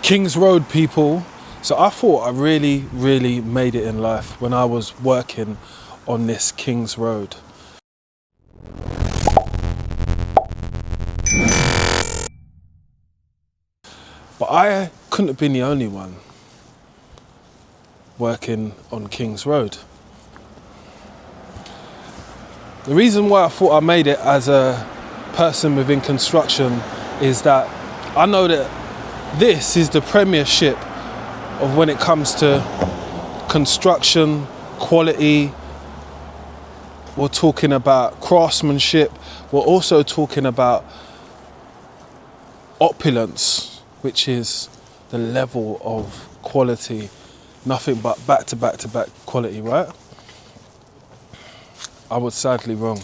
King's Road, people. So I thought I really made it in life when I was working on this King's Road. But I couldn't have been the only one working on King's Road. The reason why I thought I made it as a person within construction is that I know that this is the premiership of when it comes to construction, quality. We're talking about craftsmanship. We're also talking about opulence, which is the level of quality, nothing but back to back quality, right? I was sadly wrong.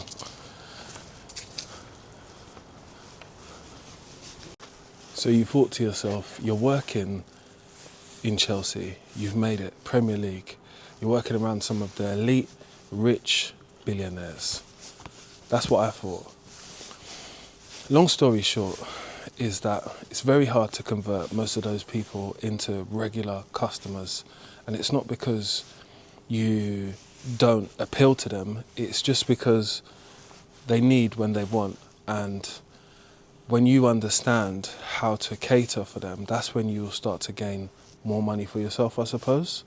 So you thought to yourself, you're working in Chelsea, you've made it, Premier League, you're working around some of the elite, rich billionaires. That's what I thought. Long story short is that it's very hard to convert most of those people into regular customers. And it's not because you don't appeal to them, it's just because they need when they want. And when you understand how to cater for them, that's when you'll start to gain more money for yourself, I suppose.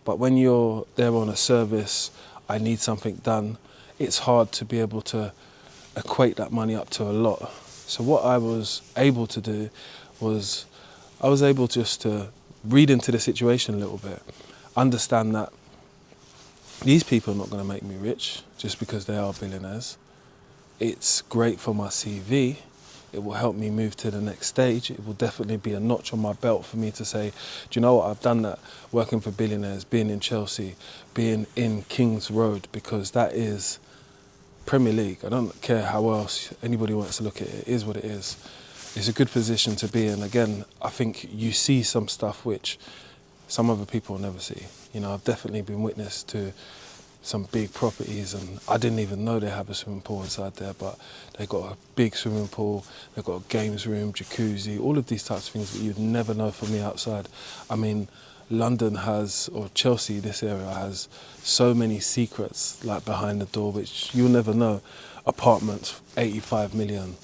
But when you're there on a service, I need something done, it's hard to be able to equate that money up to a lot. So what I was able to do was, I was able just to read into the situation a little bit, understand that these people are not going to make me rich just because they are billionaires. It's great for my CV. It will help me move to the next stage. It will definitely be a notch on my belt for me to say, do you know what, I've done that, working for Billionaires, being in Chelsea, being in King's Road, because that is Premier League. I don't care how else anybody wants to look at it, it is what it is. It's a good position to be in. Again, I think you see some stuff which some other people will never see. You know, I've definitely been witness to some big properties, and I didn't even know they have a swimming pool inside there, but they got a big swimming pool, they've got a games room, jacuzzi, all of these types of things that you'd never know from the outside. I mean, London has, or Chelsea, this area has so many secrets like behind the door, which you'll never know. Apartments, 85 million,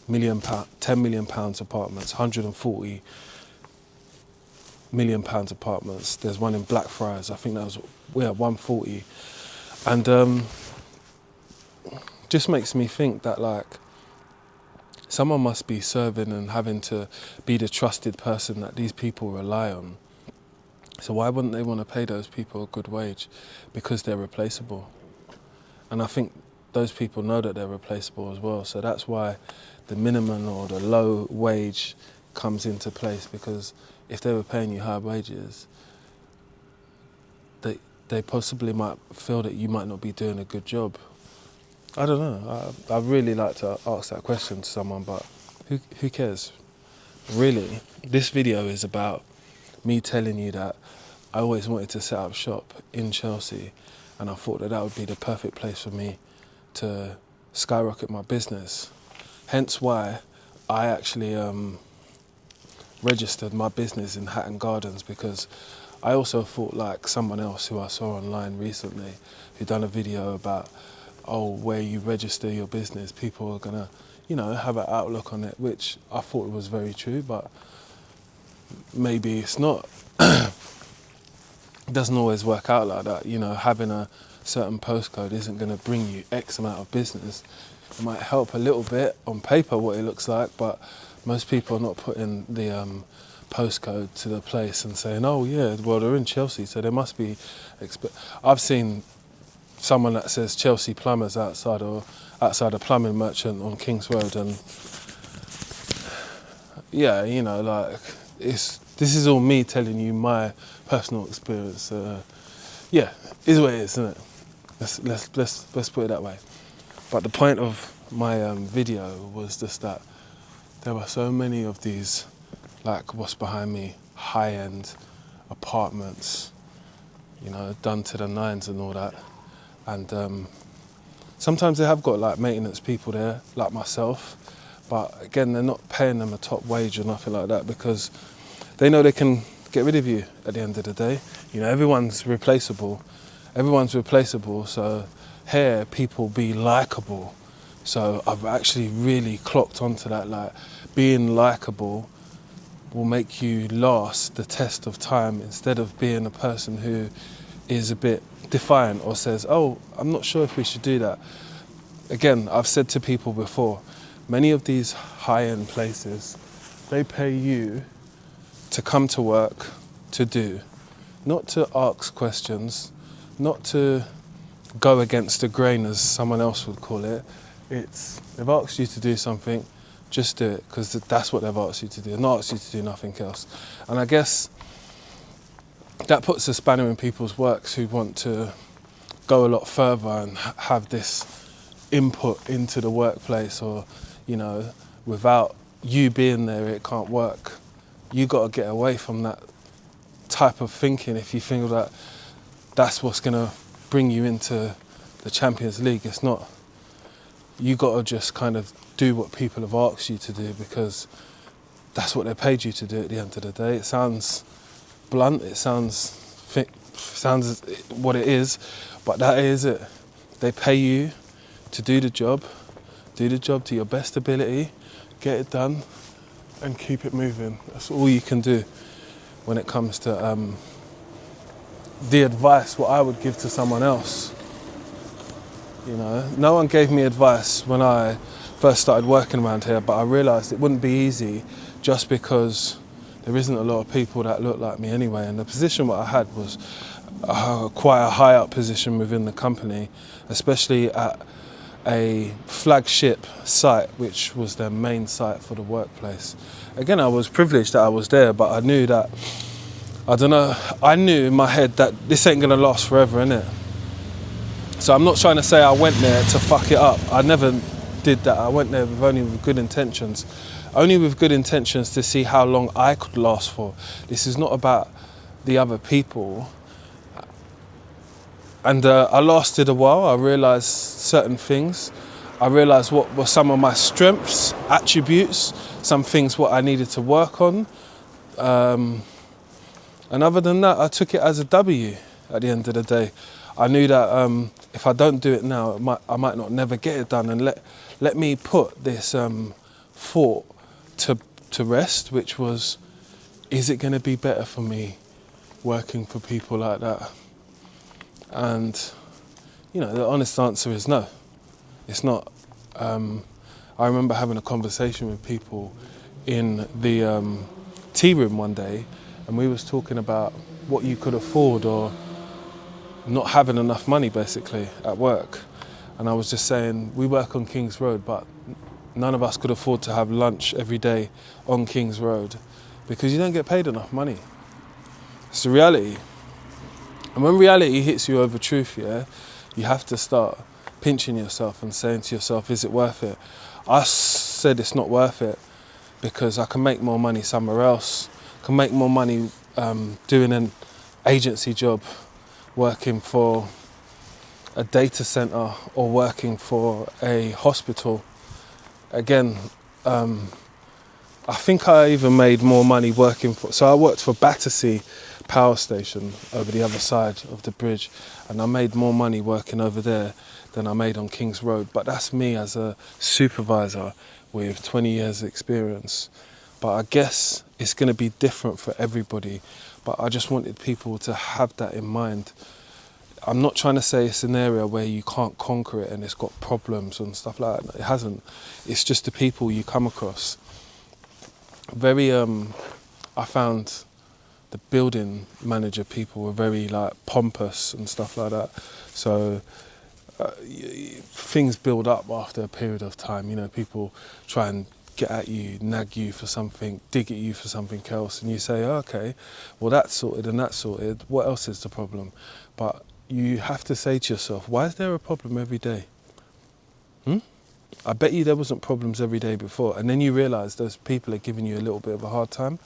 £10 million apartments, 140 £1 million apartments. There's one in Blackfriars, I think that was, 140. And just makes me think that like someone must be serving and having to be the trusted person that these people rely on. So why wouldn't they want to pay those people a good wage? Because they're replaceable. And I think those people know that they're replaceable as well. So that's why the minimum or the low wage comes into place, because if they were paying you high wages, they possibly might feel that you might not be doing a good job. I don't know. I'd really like to ask that question to someone, but who cares? Really, this video is about me telling you that I always wanted to set up shop in Chelsea, and I thought that that would be the perfect place for me to skyrocket my business. Hence why I actually registered my business in Hatton Gardens, because I also thought like someone else who I saw online recently who done a video about, oh, where you register your business, people are gonna, you know, have an outlook on it, which I thought was very true, but maybe it's not. It doesn't always work out like that. You know, having a certain postcode isn't gonna bring you X amount of business. It might help a little bit on paper what it looks like, but most people are not putting the postcode to the place and saying, oh yeah, well they're in Chelsea, so they must be. I've seen someone that says Chelsea Plumbers outside a plumbing merchant on King's Road, and yeah, you know, like this is all me telling you my personal experience. Yeah, is what it is, isn't it? Let's put it that way. But the point of my video was just that there were so many of these, like what's behind me, high-end apartments, you know, done to the nines and all that. And sometimes they have got like maintenance people there, like myself, but again, they're not paying them a top wage or nothing like that, because they know they can get rid of you at the end of the day. You know, everyone's replaceable. So here, people be likable. So I've actually really clocked onto that, like being likable will make you last the test of time instead of being a person who is a bit defiant or says, oh, I'm not sure if we should do that. Again, I've said to people before, many of these high-end places, they pay you to come to work to do, not to ask questions, not to go against the grain as someone else would call it. It's, they've asked you to do something, just do it, because that's what they've asked you to do. They've not asked you to do nothing else. And I guess that puts a spanner in people's works who want to go a lot further and have this input into the workplace, or, you know, without you being there, it can't work. You got to get away from that type of thinking if you think that that's what's going to bring you into the Champions League. It's not. You got to just kind of do what people have asked you to do because that's what they paid you to do at the end of the day. It sounds blunt, it sounds what it is, but that is it. They pay you to do the job to your best ability, get it done, and keep it moving. That's all you can do when it comes to the advice what I would give to someone else. You know, no one gave me advice when I first started working around here, but I realised it wouldn't be easy just because there isn't a lot of people that look like me anyway. And the position what I had was quite a high up position within the company, especially at a flagship site, which was their main site for the workplace. Again, I was privileged that I was there, but I knew that, I knew in my head that this ain't gonna last forever, innit? So I'm not trying to say I went there to fuck it up. I never did that. I went there with good intentions. Only with good intentions to see how long I could last for. This is not about the other people. And I lasted a while. I realised certain things. I realised what were some of my strengths, attributes, some things what I needed to work on. And other than that, I took it as a W at the end of the day. I knew that if I don't do it now, I might not never get it done. And let me put this thought to rest, which was, is it going to be better for me working for people like that? And, you know, the honest answer is no. It's not. I remember having a conversation with people in the tea room one day, and we was talking about what you could afford or not having enough money basically at work. And I was just saying, we work on King's Road, but none of us could afford to have lunch every day on King's Road because you don't get paid enough money. It's the reality. And when reality hits you over truth, yeah, you have to start pinching yourself and saying to yourself, is it worth it? I said it's not worth it because I can make more money somewhere else. I can make more money doing an agency job, working for a data centre or working for a hospital. Again, I think I even made more money so I worked for Battersea Power Station over the other side of the bridge, and I made more money working over there than I made on King's Road. But that's me as a supervisor with 20 years experience. But I guess it's going to be different for everybody. But I just wanted people to have that in mind. I'm not trying to say it's an area where you can't conquer it and it's got problems and stuff like that. It hasn't. It's just the people you come across. I found the building manager people were very like pompous and stuff like that. So things build up after a period of time. You know, people try and get at you, nag you for something, dig at you for something else, and you say, oh, okay, well that's sorted and that's sorted. What else is the problem? But you have to say to yourself, why is there a problem every day? I bet you there wasn't problems every day before, and then you realise those people are giving you a little bit of a hard time.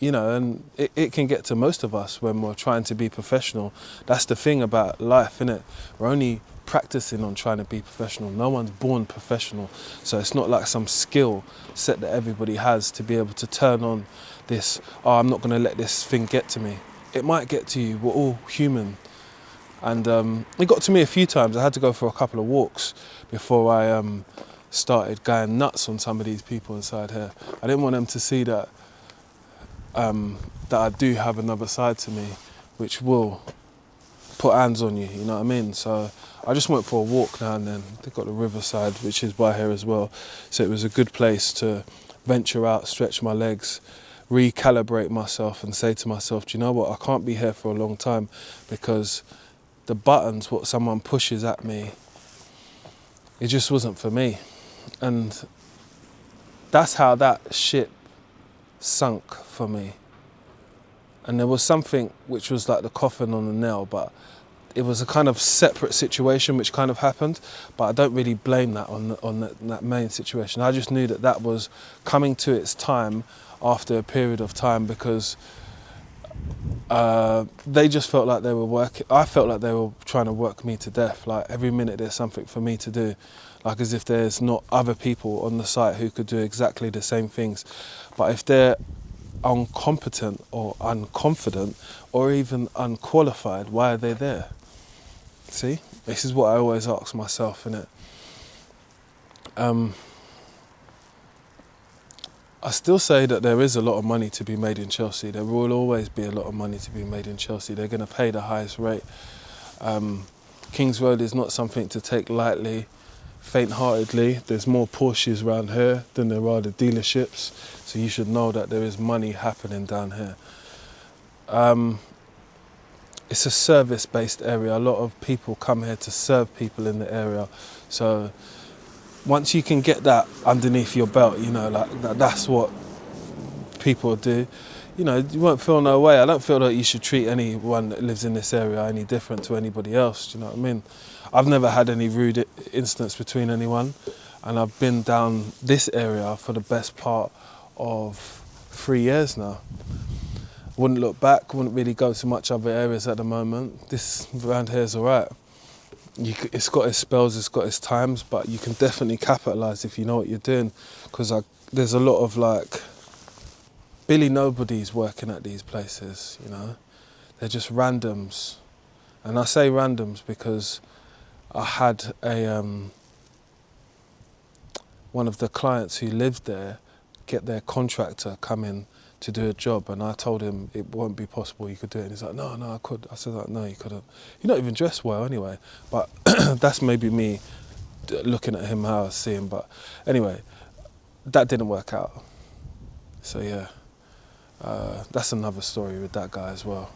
you know, and it can get to most of us when we're trying to be professional. That's the thing about life, innit? We're only practicing on trying to be professional. No one's born professional. So it's not like some skill set that everybody has to be able to turn on this, oh, I'm not going to let this thing get to me. It might get to you. We're all human. And it got to me a few times. I had to go for a couple of walks before I started going nuts on some of these people inside here. I didn't want them to see that that I do have another side to me, which will put hands on you, you know what I mean? So I just went for a walk now and then. They've got the riverside, which is by here as well. So it was a good place to venture out, stretch my legs, recalibrate myself and say to myself, do you know what? I can't be here for a long time because the buttons, what someone pushes at me, it just wasn't for me. And that's how that ship sunk for me. And there was something which was like the coffin on the nail, but it was a kind of separate situation which kind of happened, but I don't really blame that on that main situation. I just knew that that was coming to its time after a period of time because they just felt like they were working. I felt like they were trying to work me to death. Like every minute there's something for me to do, like as if there's not other people on the site who could do exactly the same things. But if they're incompetent or unconfident or even unqualified, why are they there? See, this is what I always ask myself, innit? I still say that there is a lot of money to be made in Chelsea. There will always be a lot of money to be made in Chelsea. They're going to pay the highest rate. Kings Road is not something to take lightly, faint-heartedly. There's more Porsches around here than there are the dealerships, so you should know that there is money happening down here. It's a service-based area. A lot of people come here to serve people in the area. So once you can get that underneath your belt, you know, like that's what people do. You know, you won't feel no way. I don't feel that you should treat anyone that lives in this area any different to anybody else. Do you know what I mean? I've never had any rude incidents between anyone, and I've been down this area for the best part of 3 years now. Wouldn't look back, wouldn't really go to much other areas at the moment. This around here is all right. It's got its spells, it's got its times, but you can definitely capitalise if you know what you're doing, because there's a lot of like Billy Nobodies working at these places, you know. They're just randoms. And I say randoms because I had one of the clients who lived there get their contractor come in to do a job, and I told him it won't be possible, you could do it. And he's like, no, I could. I said, like, no, you couldn't. You're not even dressed well anyway. But that's maybe me looking at him how I see him. But anyway, that didn't work out. So yeah, that's another story with that guy as well.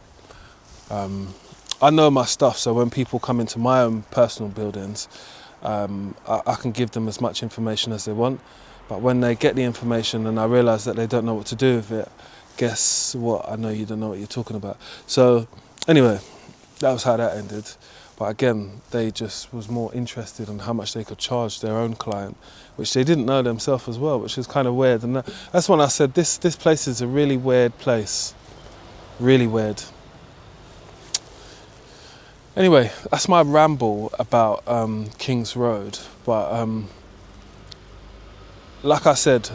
I know my stuff, so when people come into my own personal buildings, I can give them as much information as they want. But when they get the information and I realise that they don't know what to do with it, guess what? I know you don't know what you're talking about. So anyway, that was how that ended. But again, they just was more interested in how much they could charge their own client, which they didn't know themselves as well, which is kind of weird. And that's when I said this place is a really weird place. Really weird. Anyway, that's my ramble about Kings Road. But like I said,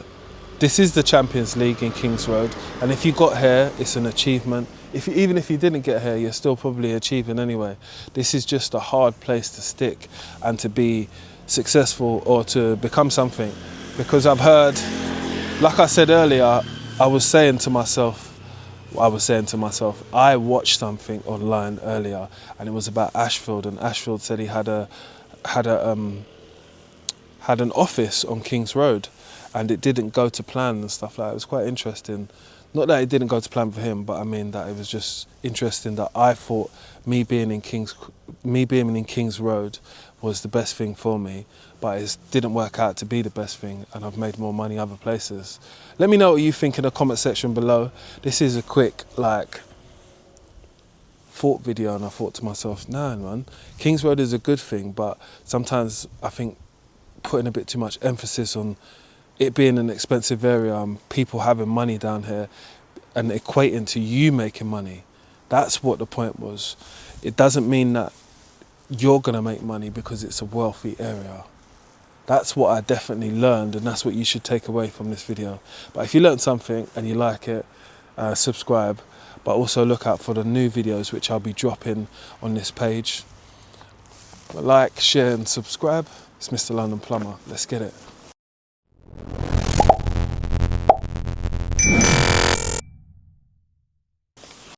this is the Champions League in Kings Road, and if you got here, it's an achievement. Even if you didn't get here, you're still probably achieving anyway. This is just a hard place to stick and to be successful or to become something. Because I've heard, like I said earlier, I was saying to myself, I watched something online earlier, and it was about Ashfield, and Ashfield said he had an office on Kings Road, and it didn't go to plan and stuff like that. It was quite interesting. Not that it didn't go to plan for him, but I mean that it was just interesting that I thought me being in Kings Road was the best thing for me, but it didn't work out to be the best thing, and I've made more money other places. Let me know what you think in the comment section below. This is a quick thought video, and I thought to myself, nah man, Kings Road is a good thing, but sometimes I think putting a bit too much emphasis on it being an expensive area and people having money down here, and equating to you making money. That's what the point was. It doesn't mean that you're going to make money because it's a wealthy area. That's what I definitely learned, and that's what you should take away from this video. But if you learned something and you like it, subscribe, but also look out for the new videos which I'll be dropping on this page. Like, share and subscribe. It's Mr. London Plumber. Let's get it.